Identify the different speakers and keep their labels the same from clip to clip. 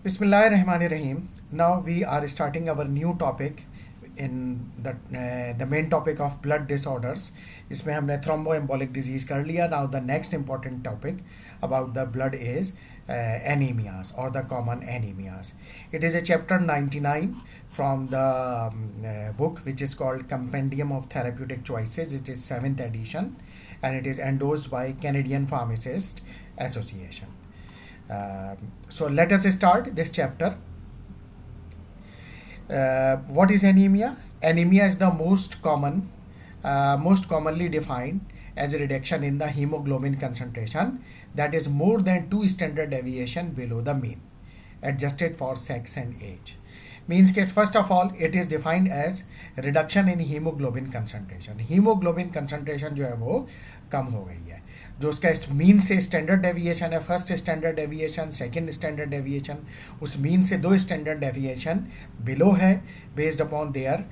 Speaker 1: Bismillahirrahmanirrahim. Now we are starting our new topic in the main topic of blood disorders. इसमें हमने thromboembolic disease कर लिया. Now the next important topic about the blood is anemias or the common anemias. It is a chapter 99 from the book which is called Compendium of Therapeutic Choices. It is 7th edition and it is endorsed by Canadian Pharmacist Association. So let us start this chapter. What is anemia? Anemia is the most commonly defined as a reduction in the hemoglobin concentration that is more than 2 standard deviation below the mean, adjusted for sex and age. Means case first of all it is defined as reduction in hemoglobin concentration. Hemoglobin concentration जो है वो कम हो गई है. जो उसका mean से standard deviation है, first standard deviation, second standard deviation, उस मीन से 2 स्टैंडर्ड डेविएशन बिलो है based upon their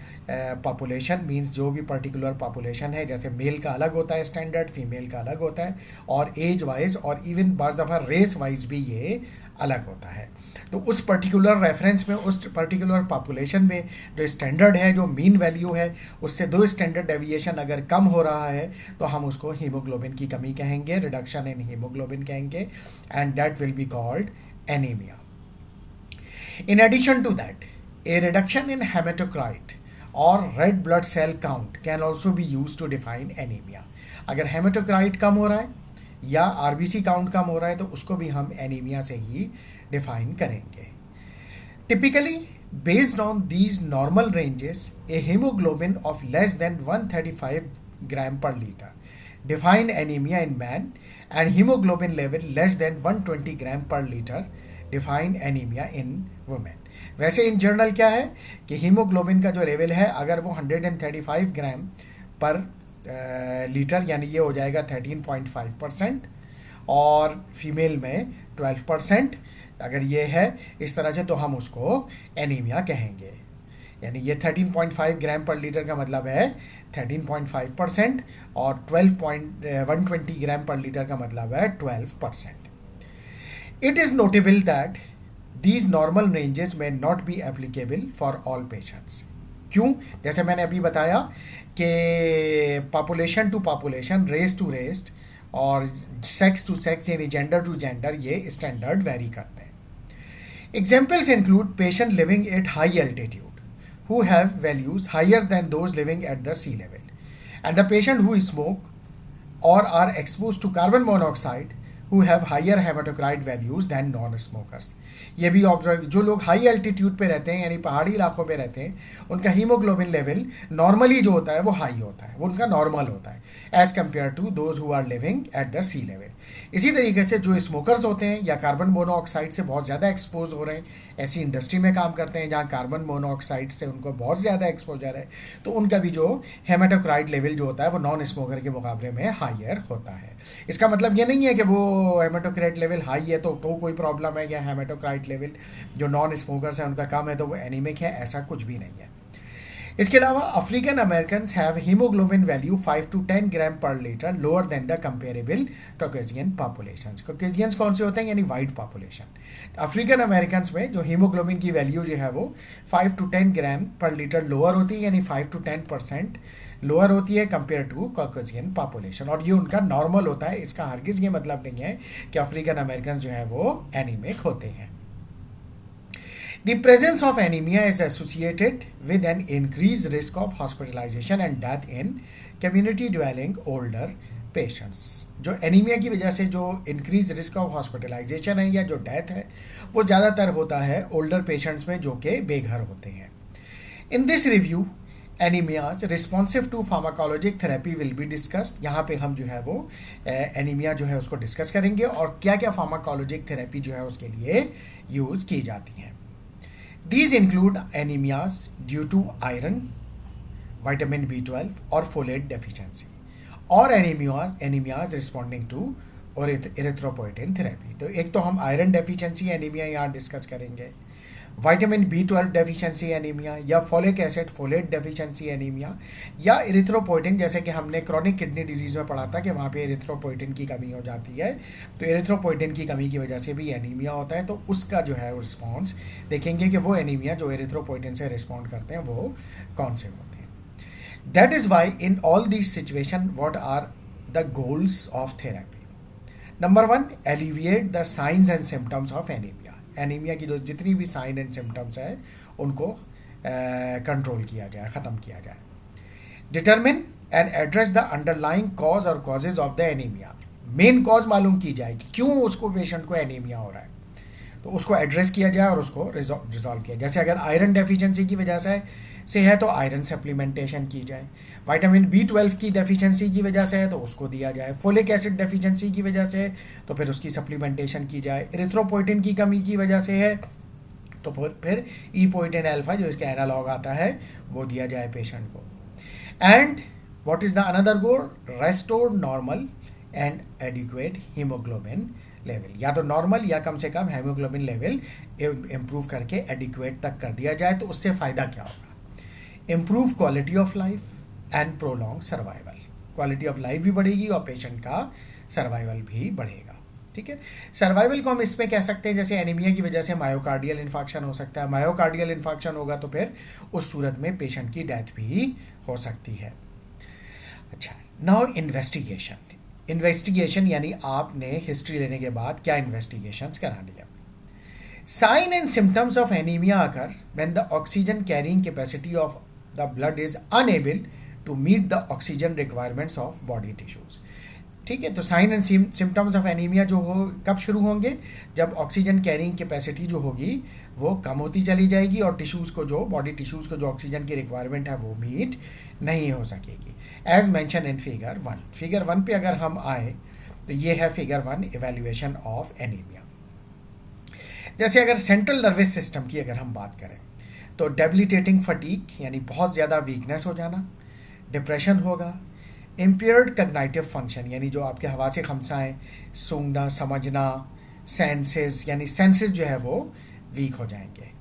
Speaker 1: population. Means जो भी पर्टिकुलर पॉपुलेशन है, जैसे मेल का अलग होता है स्टैंडर्ड, फीमेल का अलग होता है, और एज वाइज और इवन बाज़ दफ़ा रेस वाइज भी ये अलग होता है. तो उस पर्टिकुलर रेफरेंस में, उस पर्टिकुलर पॉपुलेशन में जो स्टैंडर्ड है, जो मीन वैल्यू है, उससे 2 स्टैंडर्ड डेविएशन अगर कम हो रहा है तो हम उसको हीमोग्लोबिन की कमी कहेंगे, रिडक्शन इन हीमोग्लोबिन कहेंगे, and that will be called anaemia. In addition to that, a reduction in hematocrit or red blood cell count can also be used to define anemia. अगर hematocrit कम हो रहा है या RBC count कम हो रहा है तो उसको भी हम एनीमिया से ही डिफाइन करेंगे. Typically, based on these normal ranges, a hemoglobin of less than 135 gram per liter define anemia in man, and hemoglobin level less than 120 gram per liter define anemia in women. वैसे in general क्या है कि haemoglobin का जो level है अगर वो 135 ग्राम per litre, यानी ये हो जाएगा 13.5%, और फीमेल में 12%, अगर ये है इस तरह से तो हम उसको एनीमिया कहेंगे. यानी ये 13.5 ग्राम पर लीटर का मतलब है 13.5%, और 120 ग्राम पर लीटर का मतलब है 12%. It is notable that these normal ranges may not be applicable for all patients. क्यों? जैसे मैंने अभी बताया कि population to population, race to race और सेक्स टू सेक्स यानी जेंडर टू जेंडर ये स्टैंडर्ड वेरी करते हैं. Examples include patient living at high altitude who have values higher than those living at the sea level, and the patient who smoke or are exposed to carbon monoxide who have higher hematocrit values than non-smokers. ये भी observe, जो लोग high altitude पे रहते हैं यानी पहाड़ी इलाकों पे रहते हैं, उनका हीमोग्लोबिन लेवल नॉर्मली जो होता है वो हाई होता है, वो उनका नॉर्मल होता है as compare to those who are living at the sea level. इसी तरीके से जो स्मोकर्स होते हैं या कार्बन मोनोऑक्साइड से बहुत ज़्यादा एक्सपोज हो रहे हैं, ऐसी इंडस्ट्री में काम करते हैं जहाँ कार्बन मोनोऑक्साइड से उनको बहुत ज़्यादा एक्सपोजर है, तो उनका भी जो हेमाटोक्राइट लेवल जो होता है वो नॉन स्मोकर के मुकाबले में हाइयर होता है. इसका मतलब ये नहीं है कि वो हेमाटोक्राइट लेवल हाई है तो कोई प्रॉब्लम है, या हेमाटोक्राइट लेवल जो नॉन स्मोकर्स हैं उनका कम है तो वो एनीमिक है, ऐसा कुछ भी नहीं है. इसके अलावा African American have haemoglobin value 5 to 10 gram per litre lower than the comparable Caucasian population. Caucasians कौन से होते हैं? यानी वाइट पॉपुलेशन. अफ्रीकन अमेरिकन में जो हीमोग्लोबिन की वैल्यू जो है वो 5 to 10 gram per litre lower होती है, यानी 5 to 10% लोअर होती है कंपेयर टू कॉकेजियन पॉपुलेशन, और ये उनका नॉर्मल होता है. इसका हरगिज़ ये मतलब नहीं है कि अफ्रीकन अमेरिकन जो है वो एनीमिक होते हैं. The presence of anemia is associated with an increased risk of hospitalization and death in community dwelling older patients. जो एनीमिया की वजह से जो इंक्रीज रिस्क ऑफ हॉस्पिटलाइजेशन है या जो डेथ है वो ज़्यादातर होता है ओल्डर पेशेंट्स में जो कि बेघर होते हैं. In this review anaemias responsive to pharmacologic therapy will be discussed. यहाँ पे हम जो है वो एनीमिया जो है उसको डिस्कस करेंगे और क्या क्या फार्माकोलॉजिक थेरेपी जो है उसके लिए यूज़ की जाती हैं. These include anemias due to iron, vitamin B12 or folate deficiency, or anemias responding to erythropoietin therapy. तो एक तो हम आयरन डेफिशिएंसी एनीमिया यहाँ डिस्कस करेंगे, विटामिन B12 डेफिशिएंसी एनीमिया, या folic acid folate deficiency anaemia, या इरिथ्रोपोइटिन, जैसे कि हमने क्रॉनिक किडनी डिजीज़ में पढ़ा था कि वहाँ पे इरिथ्रोपोइटिन की कमी हो जाती है, तो इरिथ्रोपोइटिन की कमी की वजह से भी एनीमिया होता है। तो उसका जो है रिस्पॉन्स देखेंगे कि वो एनीमिया जो इरिथ्रोपोइटिन से रिस्पॉन्ड करते हैं वो कौन से होते हैं। That is why in all this situation what are the goals of therapy. Number 1, alleviate the science and symptoms of anaemia. Anaemia की जो जितनी भी साइन एंड सिम्टम्स है उनको कंट्रोल किया जाए, ख़त्म किया जाए। Determine and address the underlying cause और causes of the anaemia. Main cause मालूम की जाए कि क्यों उसको पेशेंट को एनीमिया हो रहा है, तो उसको एड्रेस किया जाए और उसको रिजॉल्व किया। जैसे अगर आयरन डेफिशिएंसी की वजह से है तो आयरन सप्लीमेंटेशन की जाए, विटामिन B12 की डेफिशिएंसी की वजह से है तो उसको दिया जाए, फोलिक एसिड डेफिशिएंसी की वजह से है तो फिर उसकी सप्लीमेंटेशन की जाए, इरिथ्रोपोइटिन की कमी की वजह से है तो फिर ईपोइटिन अल्फा जो इसके एनालॉग आता है वो दिया जाए पेशेंट को। And what is the another goal? Restore normal and adequate haemoglobin level. या तो नॉर्मल या कम से कम हेमोग्लोबिन लेवल इम्प्रूव करके एडिक्वेट तक कर दिया जाए। तो उससे फ़ायदा क्या होगा? Improve quality of life and prolong survival. Quality of life भी बढ़ेगी और पेशेंट का सर्वाइवल भी बढ़ेगा। ठीक है, सर्वाइवल को हम इसमें कह सकते हैं जैसे एनीमिया की वजह से मायोकार्डियल इन्फार्क्शन हो सकता है, मायोकार्डियल इन्फार्क्शन होगा तो फिर उस सूरत में पेशेंट की डेथ भी हो सकती है। अच्छा, नाउ इन्वेस्टिगेशन यानी आपने हिस्ट्री लेने के बाद क्या इन्वेस्टिगेशंस करानी है। Sign and symptoms of anaemia occur when the oxygen carrying capacity of the blood is unable to meet the oxygen requirements of body tissues. ठीक है, तो sign and symptoms of anaemia जो हो कब शुरू होंगे? जब ऑक्सीजन कैरिंग कैपेसिटी जो होगी वो कम होती चली जाएगी और टिश्यूज़ को जो बॉडी टिश्यूज़ को जो ऑक्सीजन की रिक्वायरमेंट है वो मीट नहीं हो सकेगी। As mention in figure 1। Figure 1 पे अगर हम आए तो ये है फिगर 1, इवेल्युएशन ऑफ एनीमिया। जैसे अगर सेंट्रल नर्वस सिस्टम की अगर हम बात करें तो डेबिलिटेटिंग फटीग यानी बहुत ज़्यादा वीकनेस हो जाना, डिप्रेशन होगा, इम्पेयर्ड कग्नाइटिव फंक्शन यानी जो आपके हवासे खमसाएँ, सूंघना, समझना, सेंसेस यानी सेंसेस जो है वो वीक हो जाएंगे।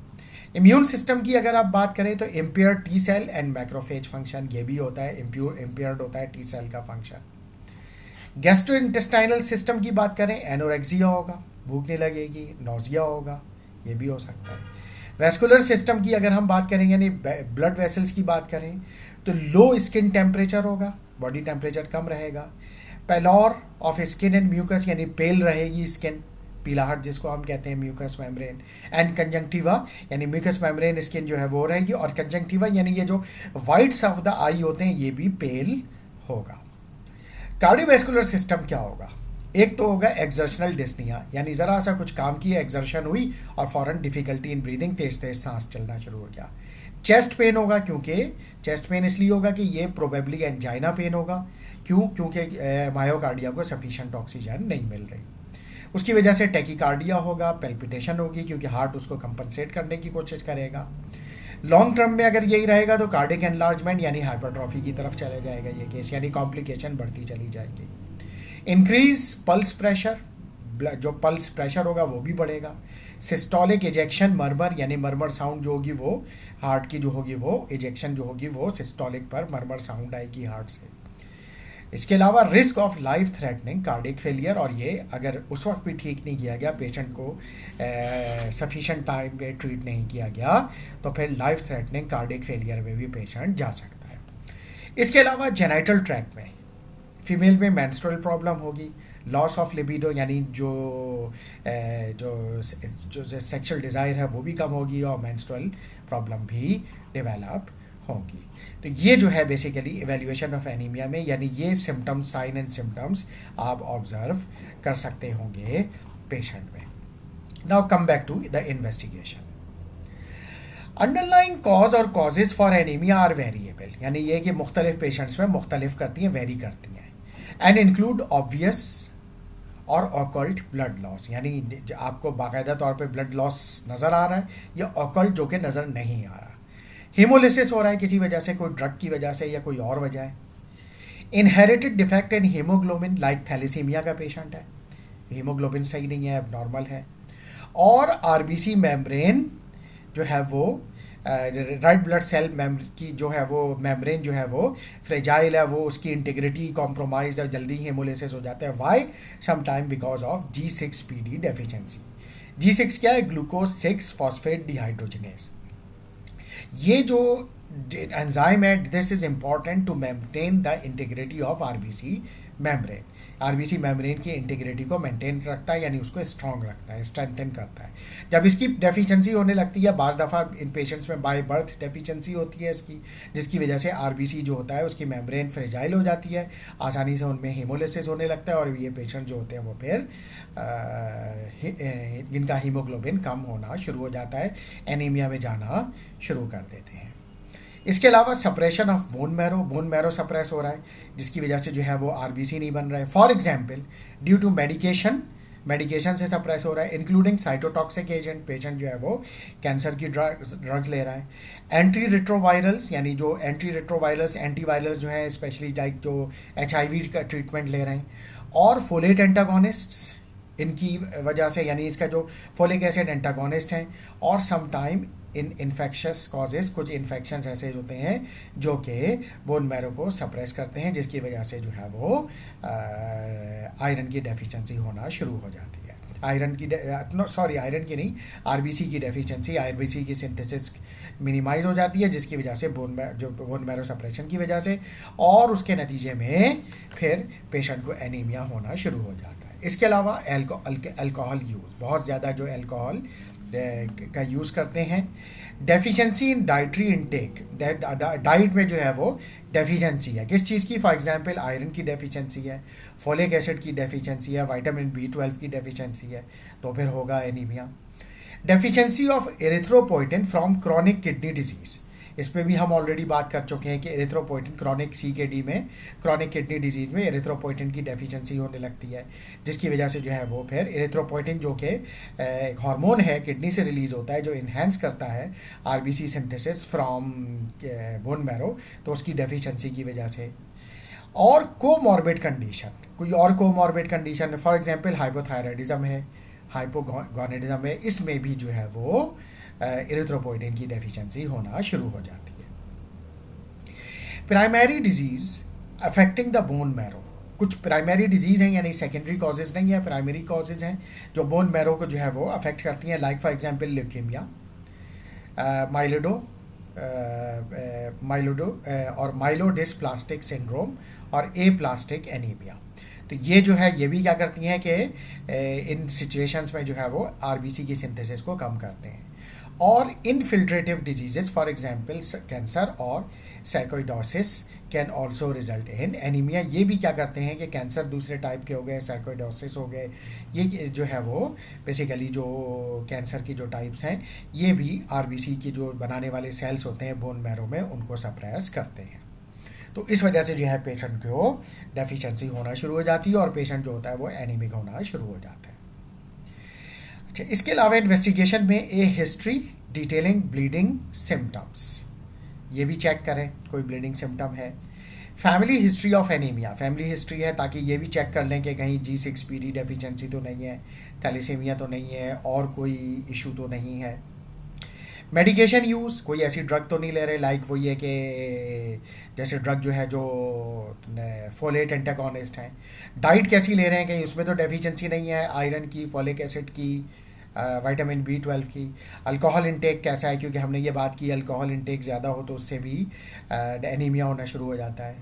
Speaker 1: इम्यून सिस्टम की अगर आप बात करें तो impaired T cell and macrophage function ये भी होता है, इम्पेयर्ड होता है टी सेल का फंक्शन। गैस्ट्रोइंटेस्टाइनल सिस्टम की बात करें, एनोरेक्सिया होगा, भूख नहीं लगेगी, नोजिया होगा, ये भी हो सकता है। वेस्कुलर सिस्टम की अगर हम बात करें यानी ब्लड वेसल्स की बात करें तो लो स्किन टेम्परेचर होगा, बॉडी टेम्परेचर कम रहेगा। पैलोर ऑफ स्किन एंड म्यूकस यानी पेल रहेगी स्किन, पीलाहट जिसको हम कहते हैं, म्यूकस मेम्ब्रेन। एंड कंजंक्टिवा यानी म्यूकस मेम्ब्रेन स्किन जो है वो रहेगी, और कंजंक्टिवा यानी ये जो वाइट्स ऑफ द आई होते हैं ये भी पेल होगा। कार्डियोवैस्कुलर सिस्टम क्या होगा? एक तो होगा एक्सर्शनल डिस्निया यानी ज़रा सा कुछ काम किया, एक्सर्शन हुई और फ़ौरन डिफ़िकल्टी इन ब्रीदिंग, तेज तेज सांस चलना शुरू हो गया। चेस्ट पेन होगा, क्योंकि चेस्ट पेन इसलिए होगा कि ये प्रोबेबली एंजाइना पेन होगा। क्यों? क्योंकि मायोकार्डिया को सफिशिएंट ऑक्सीजन नहीं मिल रही, उसकी वजह से टैकीकार्डिया होगा, पेल्पिटेशन होगी क्योंकि हार्ट उसको कंपनसेट करने की कोशिश करेगा। लॉन्ग टर्म में अगर यही रहेगा तो कार्डिक एनलार्जमेंट यानी हाइपरट्रॉफी की तरफ चले जाएगा ये केस, यानी कॉम्प्लिकेशन बढ़ती चली जाएगी। इंक्रीज पल्स प्रेशर, जो पल्स प्रेशर होगा वो भी बढ़ेगा। सिस्टोलिक इजेक्शन मरमर यानी मरमर साउंड जो होगी वो हार्ट की जो होगी वो इजेक्शन जो होगी वो सिस्टोलिक पर मरमर साउंड आएगी हार्ट से। इसके अलावा risk of life threatening cardiac failure, और ये अगर उस वक्त भी ठीक नहीं किया गया, पेशेंट को सफिशिएंट टाइम पे ट्रीट नहीं किया गया तो फिर लाइफ थ्रेटनिंग कार्डिक फेलियर में भी पेशेंट जा सकता है। इसके अलावा जेनाइटल ट्रैक्ट में फीमेल में मेंस्ट्रुअल प्रॉब्लम होगी, लॉस ऑफ लिबिडो यानी जो सेक्सुअल डिज़ायर है वो भी कम होगी और मेंस्ट्रुअल प्रॉब्लम भी डेवलप होगी। तो ये जो है बेसिकली इवेल्युएशन ऑफ एनीमिया में, यानी ये सिम्टम्स, साइन एंड सिम्टम्स आप ऑब्जर्व कर सकते होंगे पेशेंट में। Now come back to the investigation. Underlying cause और causes for anaemia are variable, यानी ये कि मुख्तलिफ पेशेंट्स में मुख्तलिफ करती हैं, वेरी करती हैं। एंड इंक्लूड ऑब्वियस और ऑकल्ट ब्लड लॉस, यानी आपको बाकायदा तौर पे ब्लड लॉस नज़र आ रहा है या ऑकल्ट जो कि नज़र नहीं आ रहा। हीमोलिसिस हो रहा है किसी वजह से, कोई ड्रग की वजह से या कोई और वजह है। Inherited defect in haemoglobin like thalassaemia का पेशेंट है, हीमोग्लोबिन सही नहीं है, एबनॉर्मल है। और आरबीसी मेम्ब्रेन जो है वो रेड ब्लड सेल की जो है वो मेम्ब्रेन जो है वो फ्रेजाइल है, वो उसकी इंटीग्रिटी कॉम्प्रोमाइज है, जल्दी हेमोलिसिस हो जाता है। Why? Some time because of G6PD deficiency. G6 क्या है? Glucose 6 phosphate dehydrogenase. ये जो एंजाइम है, this is important to maintain the integrity of RBC membrane. RBC membrane की इंटीग्रिटी को मेंटेन रखता है, यानी उसको स्ट्रॉन्ग रखता है, स्ट्रेंथन करता है। जब इसकी डेफिशिएंसी होने लगती है, बाज़ दफ़ा इन पेशेंट्स में बाय बर्थ डेफिशिएंसी होती है इसकी, जिसकी वजह से आरबीसी जो होता है उसकी मेम्ब्रेन फ्रेजाइल हो जाती है, आसानी से उनमें हेमोलिसिस होने लगता है, और ये पेशेंट जो होते हैं वो फिर जिनका हीमोग्लोबिन कम होना शुरू हो जाता है, एनीमिया में जाना शुरू कर देते हैं। इसके अलावा suppression of bone marrow suppress हो रहा है, जिसकी वजह से जो है वो आरबीसी नहीं बन रहा है। For example due to medication से सप्रेस हो रहा है, इंक्लूडिंग साइटोटॉक्सिक एजेंट। पेशेंट जो है वो कैंसर की ड्रग्स ले रहा है। एंटी रिट्रोवायरल्स, यानी जो एंटीवायरल्स जो हैं, स्पेशली लाइक जो HIV का ट्रीटमेंट ले रहे हैं, और फोलेट एंटागोनिस्ट्स, इनकी वजह से, यानी इसका जो फोलिक एसिड एंटागोनिस्ट हैं, और some time in infectious causes, कुछ इन्फेक्शंस ऐसे होते हैं जो कि बोन मैरो को सप्रेस करते हैं, जिसकी वजह से जो है वो आयरन की डेफिशिएंसी होना शुरू हो जाती है। आयरन की नहीं, आरबीसी की डेफिशिएंसी, आरबीसी की सिंथेसिस मिनिमाइज हो जाती है, जिसकी वजह से बोन मैरो सप्रेशन की वजह से, और उसके नतीजे में फिर पेशेंट को एनीमिया होना शुरू हो जाता है। इसके अलावा अल्कोहल यूज़, बहुत ज़्यादा जो अल्कोहल का यूज़ करते हैं। Deficiency in dietary intake, diet में जो है वो डेफिशिएंसी है किस चीज़ की? फॉर एग्जांपल आयरन की डेफिशिएंसी है, फोलिक एसिड की डेफिशिएंसी है, विटामिन B12 की डेफिशिएंसी है, तो फिर होगा anaemia. Deficiency of erythropoietin from chronic kidney disease, इस पर भी हम ऑलरेडी बात कर चुके हैं कि एरिथ्रोपोइटिन क्रॉनिक CKD में, क्रॉनिक किडनी डिजीज़ में एरिथ्रोपोइटिन की डेफिशिएंसी होने लगती है, जिसकी वजह से जो है वो फिर एरिथ्रोपोइटिन जो कि एक हार्मोन है, किडनी से रिलीज़ होता है, जो इन्हेंस करता है RBC synthesis from bone marrow, तो उसकी डेफिशिएंसी की वजह से। और कोमॉर्बिड कंडीशन, कोई और comorbid condition, for example hypothyroidism है, हाइपोगोनेडिज्म है, इसमें भी जो है वो एरिथ्रोपोइटिन की डेफिशिएंसी होना शुरू हो जाती है। Primary disease affecting the bone marrow, कुछ प्राइमरी डिजीज़ हैं, यानी सेकेंडरी कॉजेज़ नहीं है, प्राइमरी कॉजेज़ हैं जो बोन मैरो को जो है वो अफेक्ट करती हैं, लाइक फॉर एग्जांपल ल्यूकेमिया, माइलोडो और माइलोडिस्प्लास्टिक सिंड्रोम, और एप्लास्टिक एनीमिया। तो ये जो है ये भी क्या करती हैं कि इन सिचुएशंस में जो है वो आरबीसी की सिंथेसिस को कम करते हैं। और इनफिल्ट्रेटिव डिजीजेस, फॉर एग्जांपल कैंसर और sarcoidosis can also result in anaemia. ये भी क्या करते हैं कि कैंसर दूसरे टाइप के हो गए, सार्कोइडोसिस हो गए, ये जो है वो बेसिकली जो कैंसर की जो टाइप्स हैं, ये भी आरबीसी की जो बनाने वाले सेल्स होते हैं बोन मैरो में, उनको सप्रेस करते हैं। तो इस वजह से जो है पेशेंट को डेफिशिएंसी होना शुरू हो जाती है, और पेशेंट जो होता है वो एनीमिक होना शुरू हो जाता है। अच्छा, इसके अलावा इन्वेस्टिगेशन में ए हिस्ट्री डिटेलिंग ब्लीडिंग सिम्टम्स, ये भी चेक करें कोई ब्लीडिंग सिम्टम है। Family history of anaemia, family history है ताकि ये भी चेक कर लें कि कहीं G6PD डेफिशिएंसी तो नहीं है, थैलेसीमिया तो नहीं है, और कोई इशू तो नहीं है। मेडिकेशन यूज़, कोई ऐसी ड्रग तो नहीं ले रहे, लाइक वही है कि जैसे ड्रग जो है जो फोलेट एंटागोनिस्ट हैं। डाइट कैसी ले रहे हैं, कहीं उसमें तो डेफिशिएंसी नहीं है आयरन की, फोलिक एसिड की, विटामिन B12 की। अल्कोहल इंटेक कैसा है, क्योंकि हमने ये बात की अल्कोहल इंटेक ज़्यादा हो तो उससे भी एनीमिया होना शुरू हो जाता है।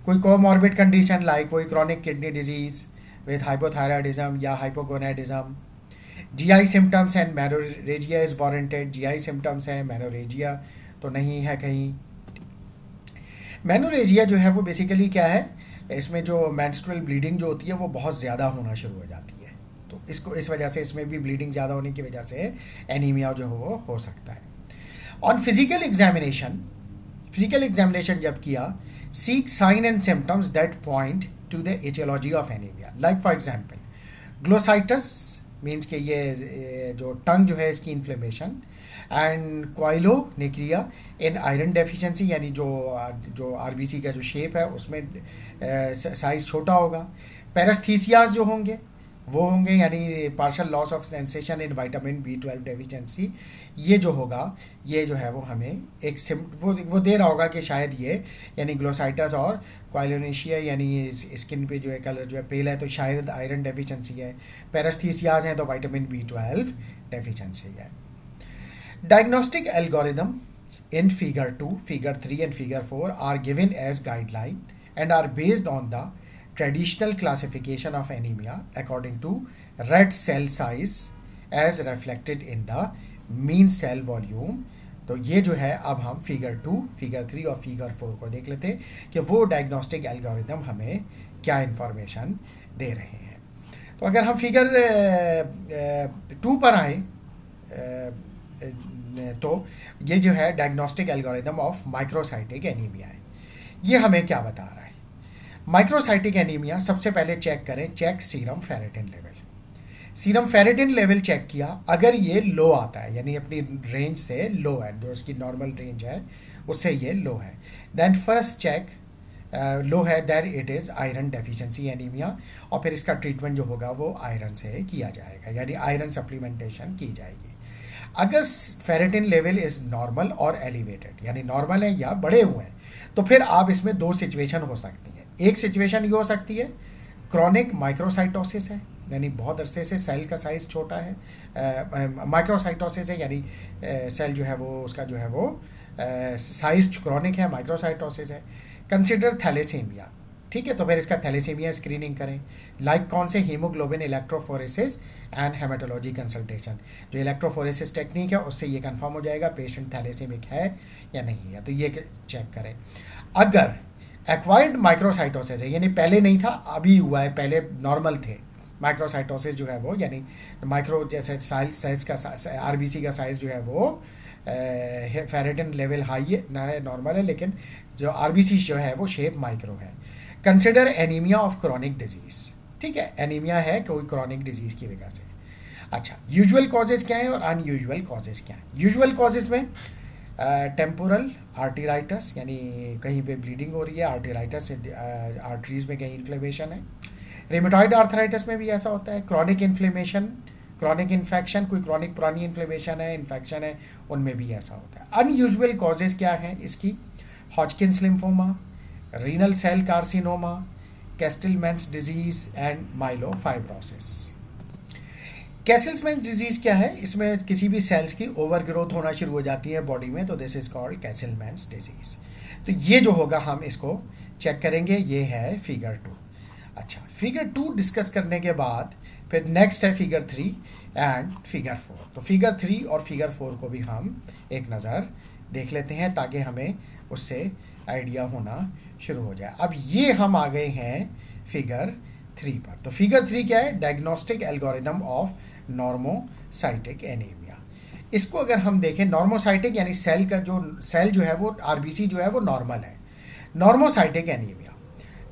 Speaker 1: कोई कोमॉर्बिड कंडीशन लाइक कोई chronic kidney disease with hypothyroidism या hypogonadism. GI symptoms and menorrhagia is warranted, GI symptoms हैं, मेनोरेजिया तो नहीं है कहीं। मेनोरेजिया जो है वो बेसिकली क्या है, इसमें जो मेंस्ट्रुअल ब्लीडिंग जो होती है वो बहुत ज़्यादा होना शुरू हो जाती है, तो इसको इस वजह से इसमें भी ब्लीडिंग ज़्यादा होने की वजह से एनीमिया जो है वो हो सकता है। ऑन फिजिकल एग्जामिनेशन जब किया, seek sign and symptoms that point to the aetiology of anaemia, like for example glossitis means के ये जो टंग जो है इसकी inflammation, and koilonychia in iron deficiency, यानी जो आरबीसी का जो शेप है उसमें साइज़ छोटा होगा। पैरास्थीसियाज जो होंगे वो होंगे, यानी partial loss of sensation in vitamin B12 deficiency. ये जो होगा, ये जो है वो हमें एक वो दे रहा होगा कि शायद ये, यानी ग्लोसाइटस और क्वाइलोनेशिया, यानी स्किन पे जो है कलर जो है पेल है, तो शायद आयरन डेफिशिएंसी है। पैरास्थीसियाज हैं तो विटामिन B12 डेफिशिएंसी है। Diagnostic algorithm in figure 2, figure 3 and figure 4 are given as guideline and are based on the traditional classification of anemia according to red cell size as reflected in the mean cell volume। तो ये जो है, अब हम figure 2, figure 3 और figure 4 को देख लेते हैं कि वो डायग्नोस्टिक एल्गोरिदम हमें क्या इंफॉर्मेशन दे रहे हैं। तो अगर हम फिगर 2 पर आए, तो ये जो है diagnostic algorithm of microcytic anaemia है। ये हमें क्या बता रहा है? माइक्रोसाइटिक एनीमिया, सबसे पहले चेक करें, check serum ferritin level. Serum ferritin level check किया, अगर ये लो आता है, यानी अपनी रेंज से लो है, जो उसकी नॉर्मल रेंज है उससे ये लो है, देन फर्स्ट चेक लो है, then it is iron deficiency anaemia, और फिर इसका ट्रीटमेंट जो होगा वो आयरन से किया जाएगा, यानी आयरन सप्लीमेंटेशन की जाएगी। अगर फेरेटिन लेवल इज़ नॉर्मल और एलिवेटेड, यानी नॉर्मल है या बढ़े हुए हैं, तो फिर आप इसमें दो सिचुएशन हो सकती हैं। एक सिचुएशन ये हो सकती है क्रॉनिक माइक्रोसाइटोसिस है, यानी बहुत अरसे से सेल का साइज़ छोटा है, माइक्रोसाइटोसिस है, यानी सेल जो है वो उसका जो है वो साइज क्रॉनिक है, माइक्रोसाइटोसिस है। कंसिडर थैलेसीमिया, ठीक है, तो फिर इसका थैलेसीमिया स्क्रीनिंग करें, लाइक कौन से, haemoglobin electrophoresis and haematology consultation. जो इलेक्ट्रोफोरेसिस टेक्निक है उससे ये कंफर्म हो जाएगा पेशेंट थैलेसीमिक है या नहीं है, तो ये चेक करें। अगर एक्वायर्ड माइक्रोसाइटोसिस है, यानी पहले नहीं था अभी हुआ है, पहले नॉर्मल थे, माइक्रोसाइटोसिस जो है वो, यानी माइक्रो जैसे साइज का RBC का साइज़ जो है वो फेरेटिन लेवल हाई है, नॉर्मल है, लेकिन जो RBC जो है वो शेप माइक्रो है। Consider anaemia of chronic disease, ठीक है, एनीमिया है कोई क्रॉनिक डिजीज़ की वजह से। अच्छा, यूजुअल कॉजेज़ क्या हैं और अनयूजुअल कॉजेज़ क्या हैं? यूजुअल कॉजेज़ में टेम्पोरल आर्टेराइटिस, यानी कहीं पे ब्लीडिंग हो रही है, आर्टेराइटिस आर्टरीज में कहीं इन्फ्लेमेशन है। रेमेटॉइड आर्थराइटिस में भी ऐसा होता है। क्रॉनिक इन्फ्लेमेशन, क्रॉनिक इन्फेक्शन, कोई क्रॉनिक पुरानी इन्फ्लेमेशन है, इन्फेक्शन है, उनमें भी ऐसा होता है। अनयूजुअल कॉजेज़ क्या हैं इसकी? Hodgkin's lymphoma, renal cell carcinoma, Castleman's disease and myelofibrosis. Castleman disease क्या है? इसमें किसी भी सेल्स की ओवर ग्रोथ होना शुरू हो जाती है बॉडी में, तो दिस इज़ कॉल्ड कैसलमैन्स डिजीज़। तो ये जो होगा हम इसको चेक करेंगे, ये है फिगर 2। अच्छा, फिगर 2 डिस्कस करने के बाद फिर नेक्स्ट है फिगर 3 एंड फिगर 4। तो फिगर 3 और फिगर 4 को भी हम एक नज़र देख लेते हैं ताकि हमें उससे आइडिया होना शुरू हो जाए। अब ये हम आ गए हैं फिगर 3 पर। तो फिगर 3 क्या है? Diagnostic algorithm of normocytic anaemia. इसको अगर हम देखें, नॉर्मोसाइटिक यानी सेल जो है वो RBC जो है वो नॉर्मल है, normocytic anaemia.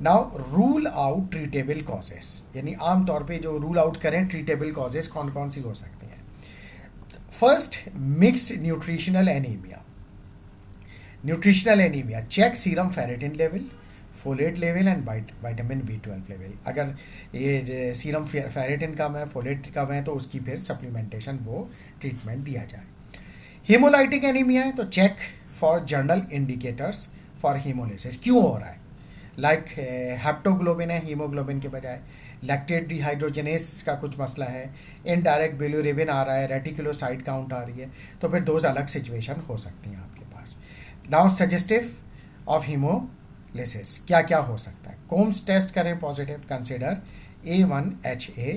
Speaker 1: Now rule out treatable causes, यानी आमतौर पे जो रूल आउट करें ट्रीटेबल कॉजेस कौन कौन सी हो सकती हैं। First, mixed nutritional anaemia. Nutritional anaemia, check serum ferritin level, folate level and vitamin B12 level. अगर ये सीरम फेरेटिन कम है, फोलेट कम है, तो उसकी फिर सप्लीमेंटेशन वो ट्रीटमेंट दिया जाए। हीमोलाइटिक एनीमिया है तो check for general indicators for haemolysis, क्यों हो रहा है, लाइक हेप्टोग्लोबिन है हीमोग्लोबिन के बजाय, लैक्टेट डिहाइड्रोजनेस का कुछ मसला है, इनडायरेक्ट बिलिरुबिन आ रहा है, रेटिकुलोसाइट काउंट आ रही है, तो फिर दो अलग सिचुएशन हो सकती हैं आपके पास। नाउ सजेस्टिव ऑफ हीमोलिसिस क्या क्या हो सकता है? कोम्स टेस्ट करें positive, consider A1HA,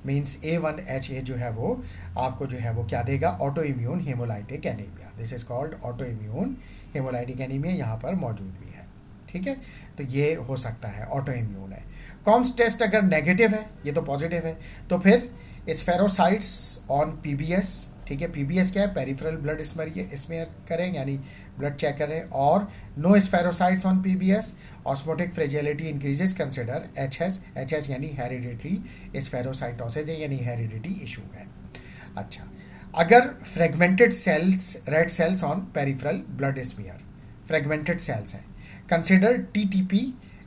Speaker 1: means A1HA जो है वो आपको जो है वो क्या देगा? Auto immune haemolytic anaemia. This is called auto immune haemolytic anaemia, यहाँ पर मौजूद भी है, ठीक है। तो ये हो सकता है ऑटो इम्यून है। कॉम्स टेस्ट अगर नेगेटिव है, ये तो पॉजिटिव है, तो फिर स्फेरोसाइट्स ऑन PBS, ठीक है। PBS क्या है? पेरिफेरल ब्लड स्मेयर करें, यानी ब्लड चेक करें, और no spherocytes on PBS, osmotic fragility increases, consider HS यानी हेरिडिटरी स्फेरोसाइटोसिस है, यानी हेरिडिटी इशू है। अच्छा, अगर fragmented cells, red cells on peripheral blood smear, fragmented cells हैं, कंसिडर TTP,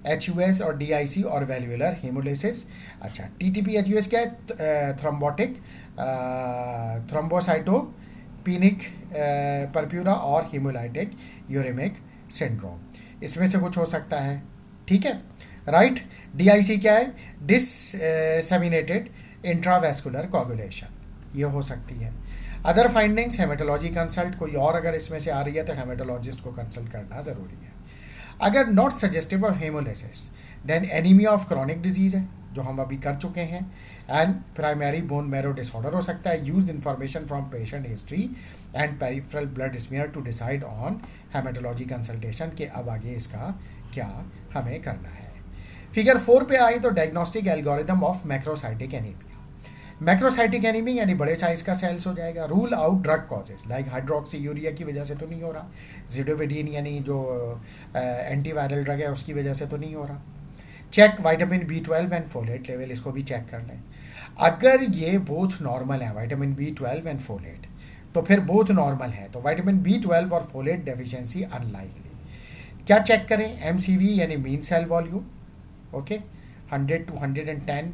Speaker 1: HUS और DIC और वैल्वुलर हेमोलिसिस। अच्छा, TTPHUS क्या है? थ्रोम्बोटिक थ्रोम्बोसाइटोपिनिक परप्यूरा और हीमोलाइटिक यूरेमिक सिंड्रोम, इसमें से कुछ हो सकता है, ठीक है, राइट। DIC क्या है? डिससेमिनेटेड इंट्रावेस्कुलर कोगुलेशन, ये हो सकती है। अदर फाइंडिंग्स, हेमेटोलॉजी कंसल्ट, कोई और अगर इसमें से आ रही है तो हेमेटोलॉजिस्ट को कंसल्ट करना ज़रूरी है। अगर not suggestive of haemolysis, then anaemia of chronic disease है, जो हम अभी कर चुके हैं, and primary bone marrow disorder हो सकता है। Use information from patient history and peripheral blood smear to decide on haematology consultation के अब आगे इसका क्या हमें करना है। फिगर 4 पे आई तो diagnostic algorithm of macrocytic anaemia. Macrocytic anaemia यानी बड़े साइज का सेल्स हो जाएगा। Rule out drug causes like hydroxy urea की वजह से तो नहीं हो रहा, जिडोविडीन यानी जो एंटीवायरल ड्रग है उसकी वजह से तो नहीं हो रहा। Check vitamin B12 and folate level, इसको भी चेक कर लें। अगर ये बोथ नॉर्मल है, विटामिन B12 एंड फोलेट, तो फिर बोथ नॉर्मल है, तो विटामिन B12 और फोलेट डेफिशिएंसी अनलाइकली। क्या चेक करें? MCV यानी mean cell volume, okay, 100 to 110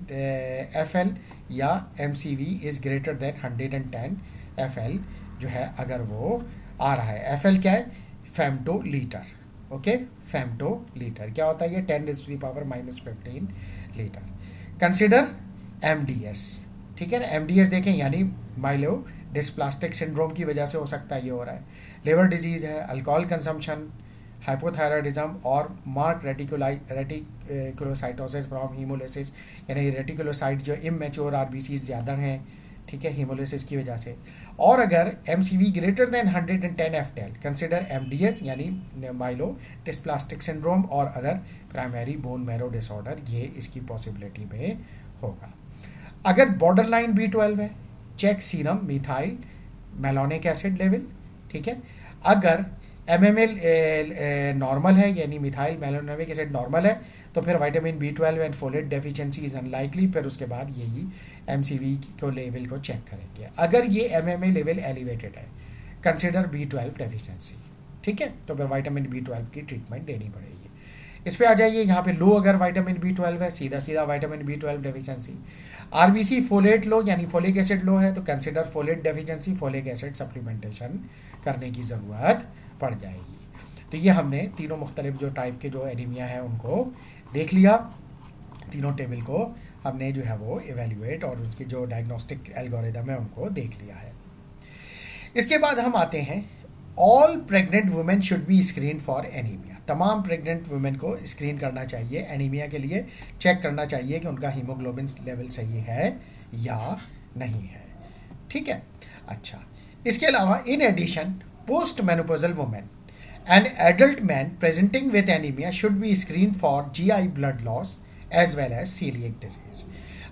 Speaker 1: FL, या MCV is greater than 110 FL जो है, अगर वो आ रहा है। FL क्या है? फेम्टोलीटर, ओके, फेम्टोलीटर क्या होता है? ये 10⁻⁻15 लीटर। कंसिडर MDS, ठीक है ना। MDS देखें यानी माइलो डिस्प्लास्टिक सिंड्रोम की वजह से हो सकता है ये हो रहा है। लिवर डिजीज़ है, अल्कोहल कंजम्पशन, हाइपोथायराइडिज्म और मार्क रेटिकुलोसाइटोसिस फ्रॉम हीमोलिसिस, यानी रेटिकुलोसाइट जो इमेच्योर RBC ज़्यादा हैं, ठीक है, हीमोलिसिस की वजह से। और अगर MCV greater than 110 FL, consider MDS यानी माइलो डिस्प्लास्टिक सिंड्रोम और other primary bone marrow disorder, ये इसकी पॉसिबिलिटी में होगा। अगर बॉर्डर लाइन B12 है, check serum methylmalonic acid level, ठीक है। अगर MML नॉर्मल है यानी मिथाइल मेलोनिक एसिड नॉर्मल है, तो फिर vitamin B12 and folate deficiency is unlikely, फिर उसके बाद यही MCV को लेवल को चेक करेंगे। अगर ये MMA लेवल एलिवेटेड है, कंसिडर B12 डेफिशिएंसी, ठीक है, तो फिर विटामिन B12 की ट्रीटमेंट देनी पड़ेगी। इस पे आ जाइए, यहाँ पे लो अगर विटामिन B12 है, सीधा सीधा vitamin B12 deficiency. RBC folate low यानी फोलिक एसिड लो है, तो consider folate deficiency, folic acid supplementation करने की ज़रूरत पड़ जाएगी। तो ये हमने तीनों मुख्तलिफ जो टाइप के जो एनीमिया है उनको देख लिया, तीनों टेबल को हमने जो है वो इवेल्युएट और उसकी जो डायग्नोस्टिक एल्गोरिदम है उनको देख लिया है। इसके बाद हम आते हैं, all pregnant women should be screen for anaemia. तमाम प्रेग्नेंट वुमेन को स्क्रीन करना चाहिए एनीमिया के लिए, चेक करना चाहिए कि उनका हीमोग्लोबिन लेवल सही है या नहीं है, ठीक है। अच्छा, इसके अलावा in addition postmenopausal women and adult man presenting with anaemia should be screen for GI blood loss as well as coeliac disease.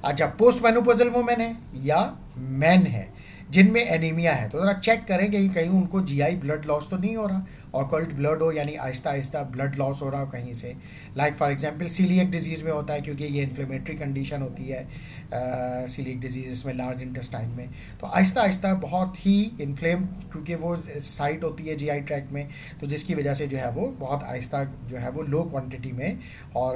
Speaker 1: अच्छा, पोस्ट मेनोपॉजल वुमेन है या मैन है जिनमें एनीमिया है, तो ज़रा चेक करें कि कहीं उनको GI ब्लड लॉस तो नहीं हो रहा, ऑकल्ट ब्लड हो यानी आहिस्ता आहिस्ता ब्लड लॉस हो रहा हो कहीं से। Like for example coeliac disease में होता है, क्योंकि ये इन्फ्लेमेटरी कंडीशन होती है सीलिएक डिजीज़, इसमें लार्ज इंटेस्टाइन में, तो आहिस्ता आहिस्ता बहुत ही इन्फ्लेम, क्योंकि वो साइट होती है GI ट्रैक्ट में, तो जिसकी वजह से जो है वो बहुत आहिस्ता जो है वो लो क्वान्टिटी में और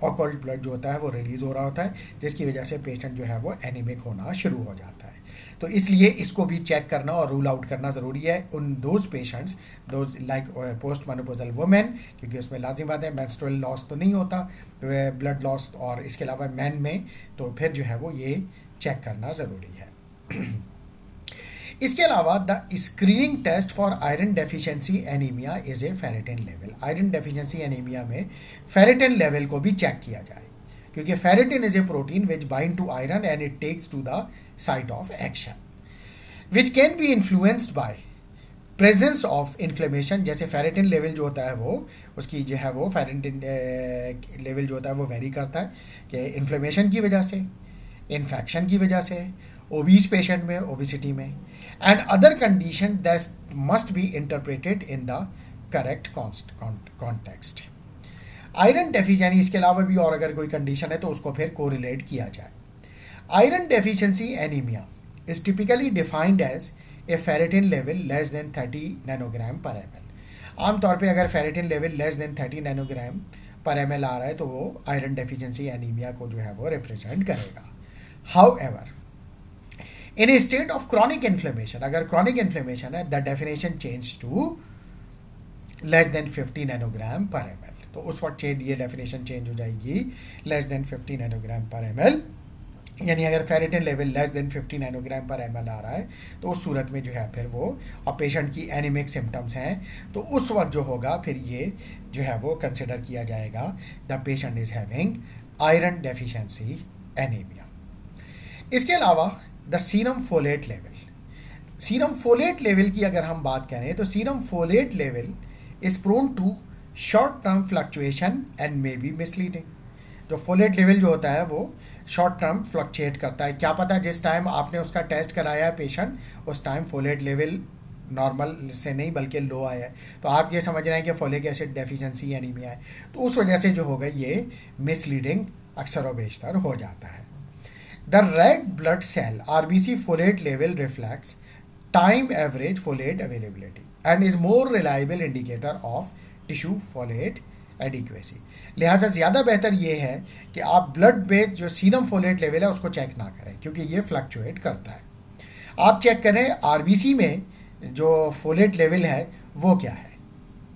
Speaker 1: ऑकल्ट ब्लड जो होता है वो रिलीज़ हो रहा होता है, जिसकी वजह से पेशेंट जो है वो एनीमिक होना शुरू हो जाता है। तो इसलिए इसको भी चेक करना और रूल आउट करना ज़रूरी है उन those patients, those like post menopausal women, क्योंकि उसमें लाजिम बात है मेंस्ट्रुअल लॉस तो नहीं होता, ब्लड लॉस, और इसके अलावा मैन में तो फिर जो है वो ये चेक करना ज़रूरी है। इसके अलावा the screening test for iron deficiency anaemia is a ferritin level. Iron deficiency anaemia में फेरेटिन लेवल को भी चेक किया जाए, क्योंकि ferritin is a protein which bind to iron and it takes to the site of action, which can be influenced by presence of inflammation. जैसे ferritin level जो होता है वो उसकी जो है वो फेरेटिन लेवल जो होता है वो वेरी करता है कि इन्फ्लेमेशन की वजह से, इन्फेक्शन की वजह से, ओबीस पेशेंट में, ओबिसिटी में, and other condition that must be interpreted in the correct context. Iron deficiency, इसके अलावा भी और अगर कोई कंडीशन है तो उसको फिर कोरिलेट किया जाए। Iron deficiency anaemia is typically defined as a ferritin level less than 30 nanogram पर ml। आमतौर पे अगर ferritin level less then 30 nanogram per M L आ रहा है तो वो आयरन डेफिशिएंसी एनीमिया को जो है वो रिप्रेजेंट करेगा. However in a state of chronic inflammation, अगर क्रॉनिक इन्फ्लेमेशन है, the definition change to less than 50 nanogram per M L. तो उस वक्त ये डेफिनेशन चेंज हो जाएगी less than 50 nanogram per M L. यानी अगर ferritin level less than 50 nanogram per M L आ रहा है तो उस सूरत में जो है फिर वो, और पेशेंट की एनीमिक सिम्टम्स हैं, तो उस वक्त जो होगा फिर ये जो है वो कंसिडर किया जाएगा the patient is having iron deficiency anaemia. इसके अलावा the serum folate level, serum folate level की अगर हम बात करें तो serum folate level is prone to short term fluctuation and may be misleading. जो फोलेट लेवल जो होता है वो शॉर्ट टर्म फ्लक्चुएट करता है. क्या पता जिस टाइम आपने उसका टेस्ट कराया है पेशेंट, उस टाइम फोलेट लेवल नॉर्मल से नहीं बल्कि लो आया है, तो आप ये समझ रहे हैं कि फोलिक एसिड डेफिशिएंसी एनीमिया है, तो उस वजह से जो होगा ये मिसलीडिंग अक्सर व बेशतर हो जाता है. The red blood cell RBC folate level reflects time average folate availability and is more reliable indicator of tissue folate adequacy. लिहाजा ज़्यादा बेहतर ये है कि आप ब्लड बेस्ड जो सीरम फोलेट लेवल है उसको चेक ना करें, क्योंकि ये फ्लक्चुएट करता है. आप चेक करें आरबीसी में जो फोलेट लेवल है वो क्या है,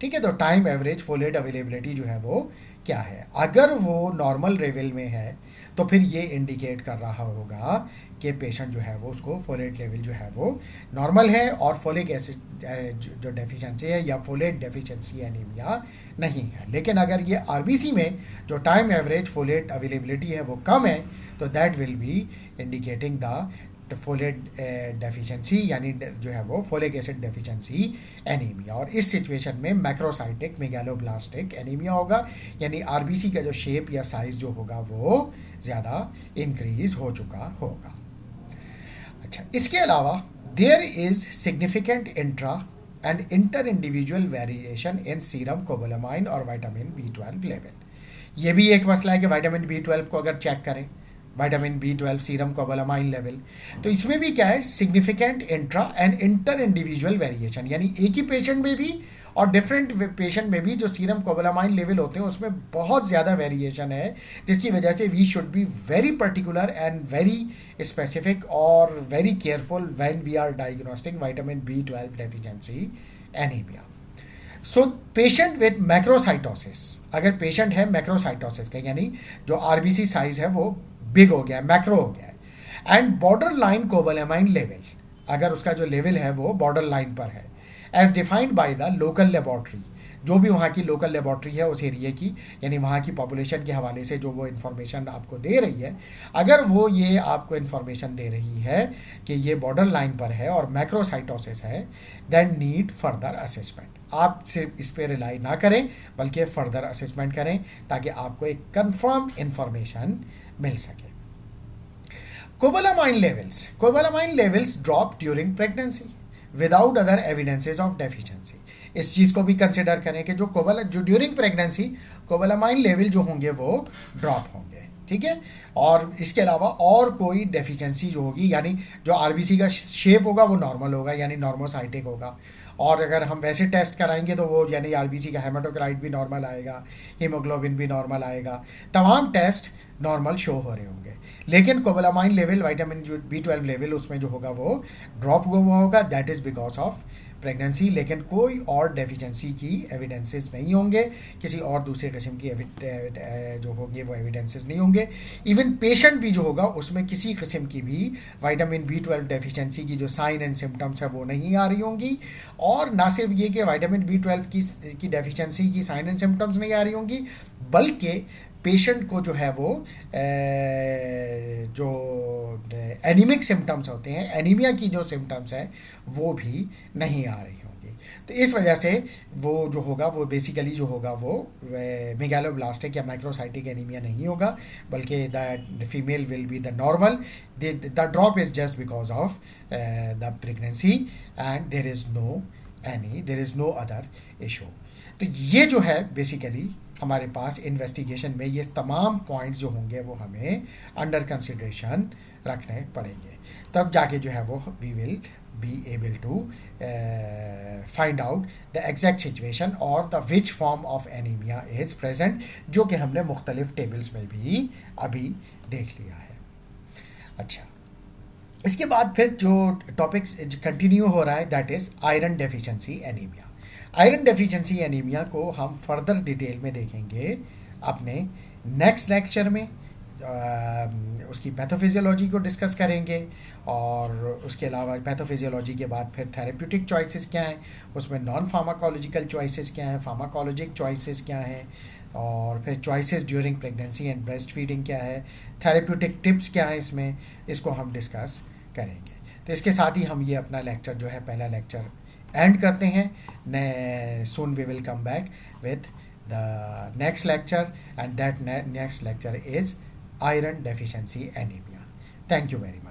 Speaker 1: ठीक है. तो टाइम एवरेज फोलेट अवेलेबिलिटी जो है वो क्या है. अगर वो नॉर्मल लेवल में है तो फिर ये इंडिकेट कर रहा होगा कि पेशेंट जो है वो उसको फोलेट लेवल जो है वो नॉर्मल है और फोलिक एसिड जो डेफिशिएंसी है या फोलेट डेफिशिएंसी एनीमिया नहीं है. लेकिन अगर ये आरबीसी में जो टाइम एवरेज फोलेट अवेलेबिलिटी है वो कम है तो that will be indicating the folate deficiency, यानी जो है वो फोलिक एसिड डेफिशिएंसी एनीमिया. और इस सिचुएशन में मैक्रोसाइटिक मेगालोब्लास्टिक एनीमिया होगा, यानी आरबीसी का जो शेप या साइज जो होगा वो ज़्यादा इंक्रीज हो चुका होगा. अच्छा, इसके अलावा there is significant intra and inter individual variation in serum cobalamin और विटामिन B12 लेवल. ये भी एक मसला है कि विटामिन B12 को अगर चेक करें, vitamin B12 serum cobalamin level, तो इसमें भी क्या है, significant intra and inter individual variation, यानी एक ही पेशेंट में भी और डिफरेंट पेशेंट में भी जो सीरम कोबालामाइन लेवल होते हैं उसमें बहुत ज़्यादा वेरिएशन है, जिसकी वजह से we should be very particular and very specific और very careful when we are diagnosing vitamin B12 deficiency anaemia. So patient with macrocytosis, अगर पेशेंट है मैक्रोसाइटोसिस का, यानी जो आरबीसी साइज है वो बिग हो गया है, मैक्रो हो गया है, and border line cobalamin level, अगर उसका जो लेवल है वो बॉर्डर लाइन पर है, as defined by the local laboratory, जो भी वहाँ की लोकल लेबॉर्ट्री है उस एरिया की, यानी वहाँ की पॉपुलेशन के हवाले से जो वो इन्फॉर्मेशन आपको दे रही है, अगर वो ये आपको इन्फॉर्मेशन दे रही है कि ये बॉर्डर लाइन पर है और मैक्रोसाइटोसिस है, देन नीड फर्दर असेसमेंट. आप सिर्फ इस पर रिलाई ना करें बल्कि फर्दर असेसमेंट करें ताकि आपको एक कंफर्म इन्फॉर्मेशन मिल सके. Cobalamin levels drop during pregnancy without other evidences of deficiency. इस चीज़ को भी कंसिडर करें कि जो ड्यूरिंग प्रेगनेंसी कोबालामाइन लेवल जो होंगे वो ड्रॉप होंगे, ठीक है. और इसके अलावा और कोई डेफिशिएंसी जो होगी, यानी जो आरबीसी का शेप होगा वो नॉर्मल होगा, यानी नॉर्मोसाइटिक होगा, और अगर हम वैसे टेस्ट कराएंगे तो वो यानी आरबीसी का हेमाटोक्राइट भी नॉर्मल आएगा, हीमोग्लोबिन भी नॉर्मल आएगा, तमाम टेस्ट नॉर्मल शो हो रहे होंगे. लेकिन कोबालामाइन लेवल, विटामिन जो B12 लेवल उसमें जो होगा वो ड्रॉप हुआ होगा, that is because of pregnancy. लेकिन कोई और डेफिशिएंसी की एविडेंसेस नहीं होंगे, किसी और दूसरे किस्म की जो होंगे वो एविडेंसेस नहीं होंगे. इवन पेशेंट भी जो होगा उसमें किसी किस्म की भी विटामिन B12 डेफिशिएंसी की जो साइन एंड सिम्टम्स है वो नहीं आ रही होंगी. और ना सिर्फ ये कि विटामिन B12 की डेफिशिएंसी की साइन एंड सिम्टम्स नहीं आ रही होंगी, बल्कि पेशेंट को जो है वो जो एनीमिक सिम्टम्स होते हैं, एनीमिया की जो सिम्टम्स हैं वो भी नहीं आ रही होंगी. तो इस वजह से वो जो होगा वो बेसिकली जो होगा वो मेगालोब्लास्टिक या माइक्रोसाइटिक एनीमिया नहीं होगा, बल्कि the female will be the normal. The drop is just because of the pregnancy and there is no other issue. तो ये जो है बेसिकली हमारे पास इन्वेस्टिगेशन में ये तमाम पॉइंट्स जो होंगे वो हमें अंडर कंसिडरेशन रखने पड़ेंगे, तब जाके जो है वो we will be able to find out the exact situation or the which form of anemia is present, जो कि हमने मुख्तलिफ टेबल्स में भी अभी देख लिया है. अच्छा, इसके बाद फिर जो टॉपिक कंटिन्यू हो रहा है that is iron deficiency anaemia. Iron deficiency anaemia को हम फर्दर डिटेल में देखेंगे अपने नेक्स्ट लेक्चर में. उसकी पैथोफिजियोलॉजी को डिस्कस करेंगे और उसके अलावा पैथोफिजियोलॉजी के बाद फिर थेरेप्यूटिक चॉइसेस क्या हैं, उसमें नॉन फार्माकोलॉजिकल चॉइसेस क्या हैं, फार्माकोलॉजिक चॉइसेस क्या हैं, और फिर choices during pregnancy and breast feeding क्या है, थेरेप्यूटिक टिप्स क्या हैं इसमें, इसको हम डिस्कस करेंगे. तो इसके साथ ही हम ये अपना लेक्चर जो है पहला लेक्चर एंड करते हैं. Soon we will come back with the next lecture, and that next lecture is iron deficiency anemia. Thank you very much.